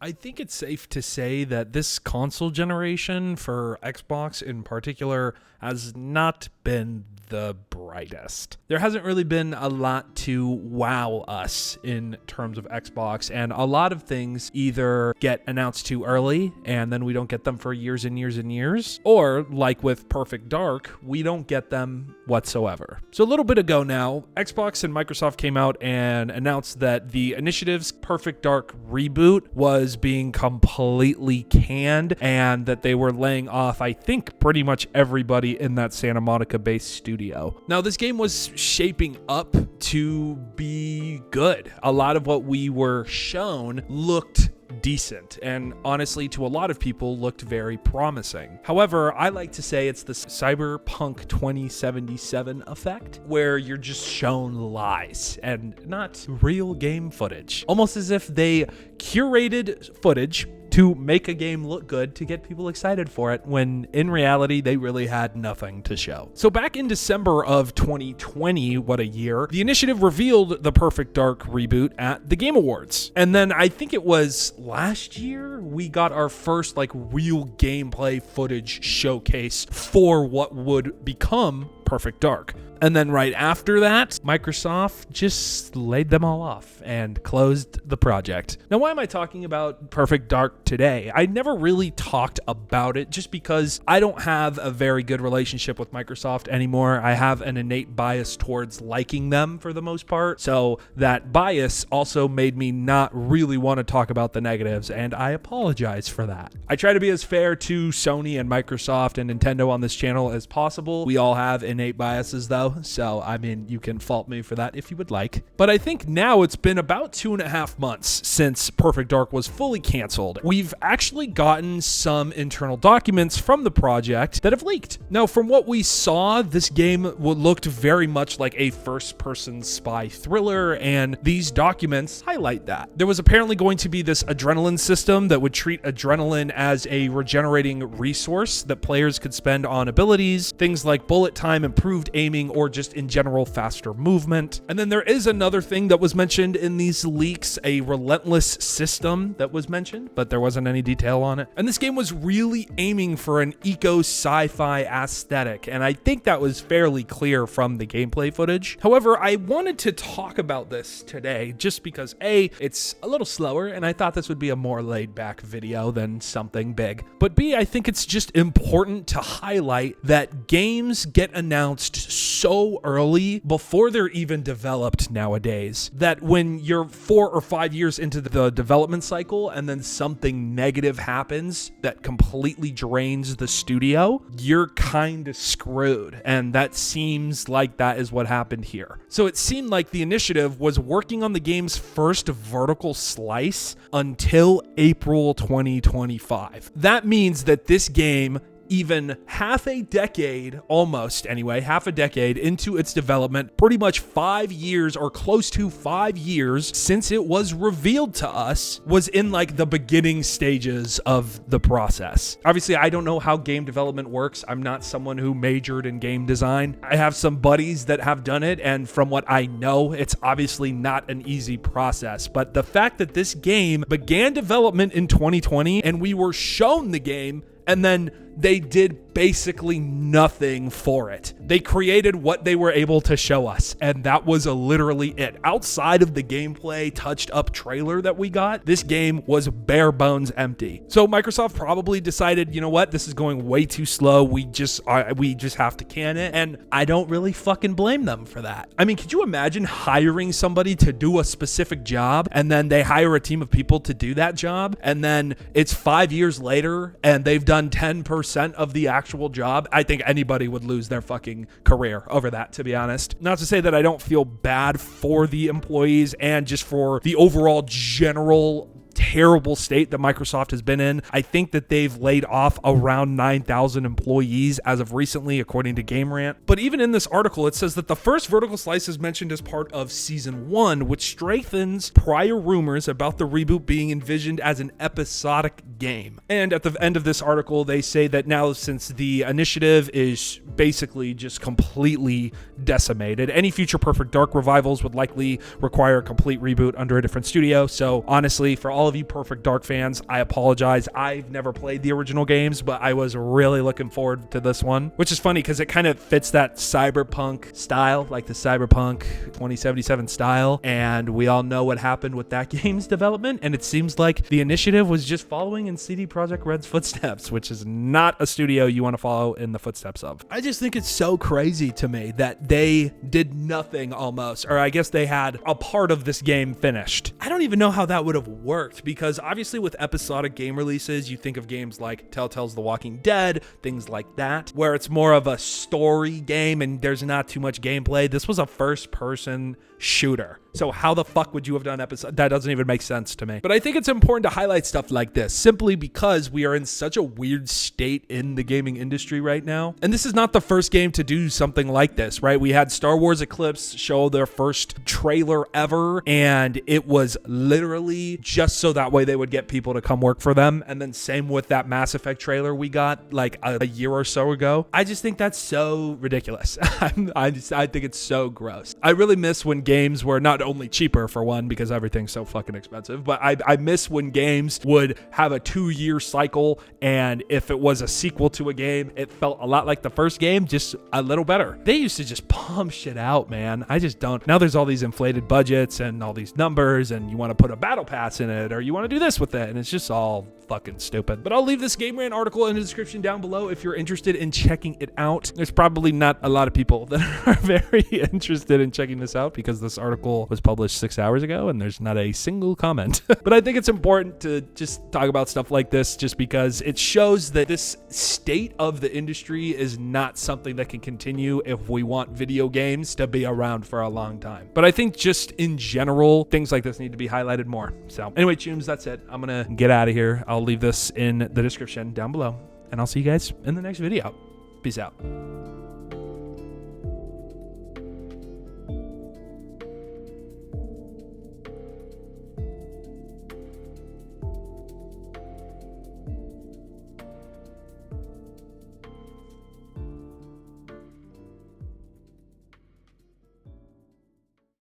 I think it's safe to say that this console generation for Xbox in particular has not been the brightest. There hasn't really been a lot to wow us in terms of Xbox, and a lot of things either get announced too early and then we don't get them for years and years and years, or like with Perfect Dark, we don't get them whatsoever. So a little bit ago now, Xbox and Microsoft came out and announced that the initiative's Perfect Dark Reboot was being completely canned and that they were laying off, I think, pretty much everybody in that Santa Monica-based studio. Now, this game was shaping up to be good. A lot of what we were shown looked decent, and honestly, to a lot of people, looked very promising. However, I like to say it's the Cyberpunk 2077 effect, where you're just shown lies and not real game footage. Almost as if they curated footage to make a game look good to get people excited for it, when in reality, they really had nothing to show. So back in December of 2020, what a year, the initiative revealed the Perfect Dark Reboot at the Game Awards. And then I think it was last year, we got our first real gameplay footage showcase for what would become Perfect Dark. And then right after that, Microsoft just laid them all off and closed the project. Now, why am I talking about Perfect Dark today? I never really talked about it just because I don't have a very good relationship with Microsoft anymore. I have an innate bias towards liking them for the most part. So that bias also made me not really want to talk about the negatives, and I apologize for that. I try to be as fair to Sony and Microsoft and Nintendo on this channel as possible. We all have innate biases though. So, I mean, you can fault me for that if you would like. But I think now it's been about 2.5 months since Perfect Dark was fully canceled. We've actually gotten some internal documents from the project that have leaked. Now, from what we saw, this game looked very much like a first-person spy thriller, and these documents highlight that. There was apparently going to be this adrenaline system that would treat adrenaline as a regenerating resource that players could spend on abilities, things like bullet time, improved aiming, or just in general faster movement. And then there is another thing that was mentioned in these leaks, a relentless system that was mentioned, but there wasn't any detail on it. And this game was really aiming for an eco sci-fi aesthetic, and I think that was fairly clear from the gameplay footage. However, I wanted to talk about this today just because A, it's a little slower, and I thought this would be a more laid-back video than something big. But B, I think it's just important to highlight that games get announced so early before they're even developed nowadays, that when you're 4 or 5 years into the development cycle and then something negative happens that completely drains the studio, you're kind of screwed. And that seems like that is what happened here. So it seemed like the initiative was working on the game's first vertical slice until April 2025. That means that this game, even half a decade, almost anyway, half a decade into its development, pretty much 5 years or close to 5 years since it was revealed to us, was in the beginning stages of the process. Obviously, I don't know how game development works. I'm not someone who majored in game design. I have some buddies that have done it, and from what I know, it's obviously not an easy process. But the fact that this game began development in 2020 and we were shown the game, and then they did basically nothing for it. They created what they were able to show us, and that was literally it. Outside of the gameplay touched up trailer that we got, this game was bare bones empty. So Microsoft probably decided, you know what, this is going way too slow. We just have to can it, and I don't really fucking blame them for that. I mean, could you imagine hiring somebody to do a specific job, and then they hire a team of people to do that job, and then it's 5 years later, and they've done 10% of the actual job? I think anybody would lose their fucking career over that, to be honest. Not to say that I don't feel bad for the employees and just for the overall general terrible state that Microsoft has been in. I think that they've laid off around 9,000 employees as of recently, according to GameRant. But even in this article, it says that the first vertical slice is mentioned as part of Season 1, which strengthens prior rumors about the reboot being envisioned as an episodic game. And at the end of this article, they say that now, since the initiative is basically just completely decimated, any future Perfect Dark revivals would likely require a complete reboot under a different studio. So honestly, for all of of you Perfect Dark fans, I apologize. I've never played the original games, but I was really looking forward to this one, which is funny because it kind of fits that cyberpunk style, like the cyberpunk 2077 style. And we all know what happened with that game's development. And it seems like the initiative was just following in CD Projekt Red's footsteps, which is not a studio you want to follow in the footsteps of. I just think it's so crazy to me that they did nothing almost, or I guess they had a part of this game finished. I don't even know how that would have worked, because obviously with episodic game releases, you think of games like Telltale's The Walking Dead, things like that, where it's more of a story game and there's not too much gameplay. This was a first-person shooter. So how the fuck would you have done episode? That doesn't even make sense to me. But I think it's important to highlight stuff like this simply because we are in such a weird state in the gaming industry right now. And this is not the first game to do something like this, right? We had Star Wars Eclipse show their first trailer ever, and it was literally just so that way they would get people to come work for them. And then same with that Mass Effect trailer we got like a year or so ago. I just think that's so ridiculous. I think it's so gross. I really miss when games were not only cheaper, for one, because everything's so fucking expensive, but I miss when games would have a 2-year cycle, and if it was a sequel to a game, it felt a lot like the first game, just a little better. They used to just pump shit out, man. I just don't. Now there's all these inflated budgets and all these numbers, and you want to put a battle pass in it, or you want to do this with it, and it's just all fucking stupid. But I'll leave this Game Rant article in the description down below if you're interested in checking it out. There's probably not a lot of people that are very interested in checking this out because this article was published 6 hours ago and there's not a single comment. But I think it's important to just talk about stuff like this just because it shows that this state of the industry is not something that can continue if we want video games to be around for a long time. But I think just in general, things like this need to be highlighted more. So anyway, Chooms, that's it. I'm gonna get out of here. I'll leave this in the description down below, and I'll see you guys in the next video. Peace out.